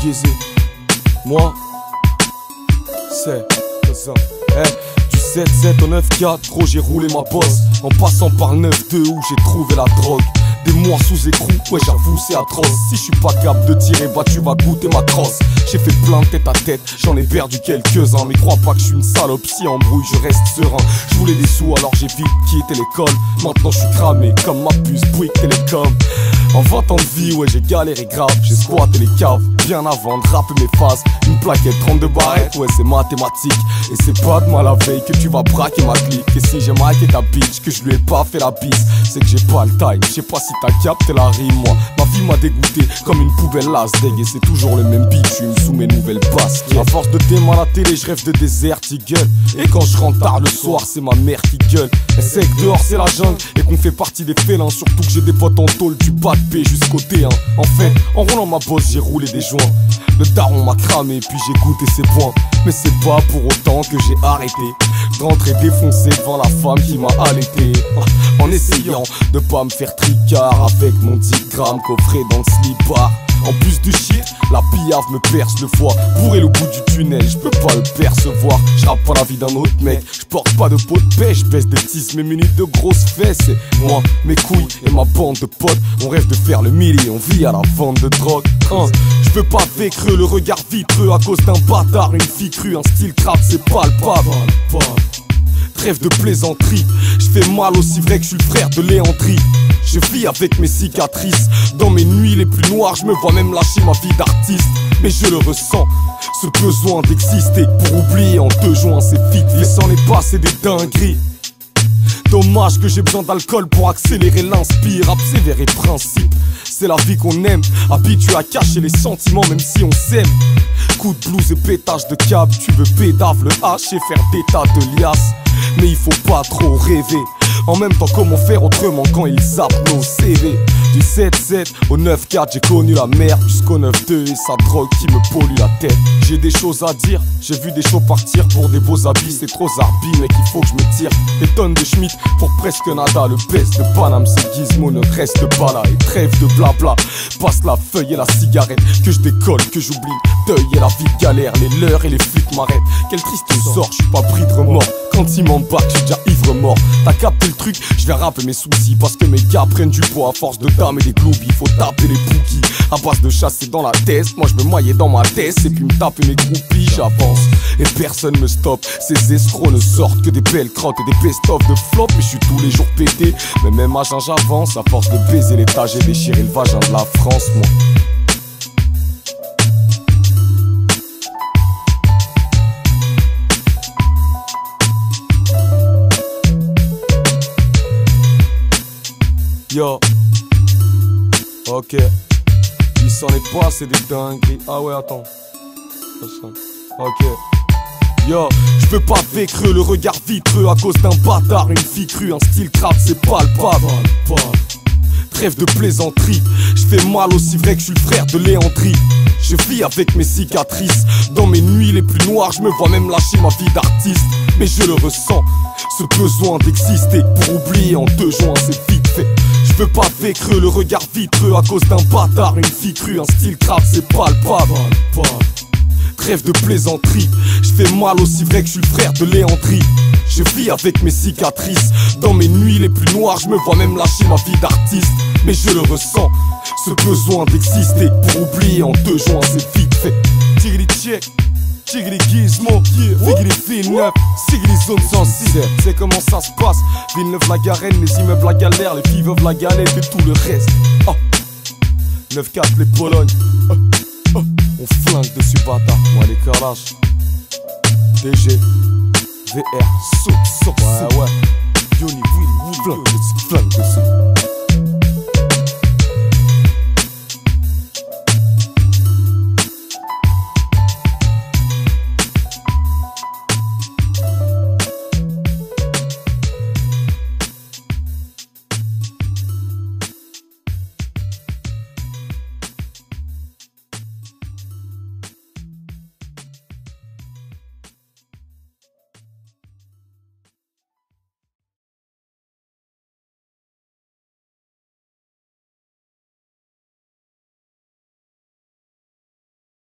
Gizzy, moi, c'est ça. Du 7-7 au 9-4, gros j'ai roulé ma bosse. En passant par le 9-2 où j'ai trouvé la drogue. Des mois sous écrou, ouais j'avoue c'est atroce. Si je suis pas capable de tirer, bah tu vas goûter ma crosse. J'ai fait plein de tête à tête, j'en ai perdu quelques-uns. Mais crois pas que je suis une salope, si embrouille je reste serein. Je voulais des sous alors j'ai vite quitté l'école. Maintenant je suis cramé comme ma puce Bouygues Télécom. En 20 ans de vie, ouais j'ai galéré grave. J'ai squatté les caves, bien avant de rapper mes phases. Une plaquette 32 barrettes, ouais c'est mathématique. Et c'est pas de mal la veille que tu vas braquer ma clique. Et si j'ai maqué ta bitch, que je lui ai pas fait la bise, c'est que j'ai pas le time, je sais pas si t'as capté la rime. Moi, ma vie m'a dégoûté comme une poubelle lasdeg. Et c'est toujours le même bitume sous mes nouvelles baskets. À force de thème à la télé, je rêve de désert, gueule. Et quand je rentre tard le soir, c'est ma mère qui gueule. Elle sait que dehors c'est la jungle et qu'on fait partie des félins. Surtout que j'ai des potes en tôle, du bas de paix jusqu'au T1. En fait, en roulant ma bosse, j'ai roulé des joints. Le daron m'a cramé puis j'ai goûté ses points. Mais c'est pas pour autant que j'ai arrêté d'entrer défoncé devant la femme qui m'a allaité. En essayant de pas me faire tricard avec mon 10 grammes coffré dans le slip-bar. En plus du shit, la pillave me perce le foie. Bourré le bout du tunnel, je peux pas le percevoir. Je rappe pas la vie d'un autre mec, je porte pas de pot de pêche. Je baisse des tisses, mes minutes de grosses fesses. Et moi, mes couilles et ma bande de potes, on rêve de faire le millier, on vit à la vente de drogue. Je veux pas vécreux, le regard vitreux à cause d'un bâtard. Une fille crue, un style crap, c'est palpable. Trêve de plaisanterie, je fais mal aussi vrai que je suis le frère de Léandrie. Je vis avec mes cicatrices, dans mes nuits les plus noires, je me vois même lâcher ma vie d'artiste. Mais je le ressens, ce besoin d'exister. Pour oublier en 2 juin c'est vite, il s'en est passé des dingueries. Dommage que j'ai besoin d'alcool pour accélérer l'inspire. Rap c'est vrai principe, c'est la vie qu'on aime. Habitué à cacher les sentiments même si on s'aime. Coup de blues et pétage de câble, tu veux pédave le H et faire des tas de liasses. Mais il faut pas trop rêver. En même temps comment faire autrement quand ils zappent nos CV. Du 7-7 au 9-4 j'ai connu la merde. Jusqu'au 9-2 et sa drogue qui me pollue la tête. J'ai des choses à dire, j'ai vu des shows partir pour des beaux habits. C'est trop zarbi mec, il faut que je me tire. Des tonnes de schmitt pour presque nada. Le best de Paname c'est Gizmo ne reste pas là. Et trêve de blabla, passe la feuille et la cigarette. Que je décolle, que j'oublie deuil et la vie de galère. Les leurs et les flics m'arrêtent. Quel triste sort, je suis pas pris de remords. Quand ils m'embarquent, je suis déjà ivre mort. T'as capté le truc, je vais rapper mes soucis. Parce que mes gars prennent du poids à force de dames et des gloobies. Faut taper les bookies à base de chasser dans la tête. Moi je me noyais dans ma tête et puis me taper mes groupies. J'avance et personne me stoppe. Ces escrocs ne sortent que des belles crottes et des best-of de flop. Et je suis tous les jours pété, mais même âge j'avance. À force de baiser l'étage et déchirer le vagin de la France, moi. Yo, ok, il s'en est passé des dingueries. Ah ouais, attends. Ok. Yo, je veux pas vécreux, le regard vitreux à cause d'un bâtard. Une fille crue, un style crap, c'est palpable. Trêve de plaisanterie, je fais mal aussi vrai que je suis le frère de Léandrie. Je vis avec mes cicatrices, dans mes nuits les plus noires, je me vois même lâcher ma vie d'artiste. Mais je le ressens, ce besoin d'exister. Pour oublier en 2 juin c'est vite fait. Je veux pas vécreux, le regard vitreux à cause d'un bâtard. Une fille crue, un style crap, c'est palpable. Trêve de plaisanterie, je fais mal aussi vrai que je suis le frère de Léandrie. Je vis avec mes cicatrices, dans mes nuits les plus noires, je me vois même lâcher ma vie d'artiste. Mais je le ressens, ce besoin d'exister. Pour oublier en 2 juin c'est vite fait. Tigri check, Tigri Gizmo, Figri Villeneuve, Sigri Zone 106. C'est comment ça se passe, Villeneuve la Garenne, les immeubles la galère, les filles veulent la galette et tout le reste. 9-4 les Polognes, on flingue dessus bâtard. Moi les Karaches, DG, VR, ouais, Johnny Willy, flingue dessus.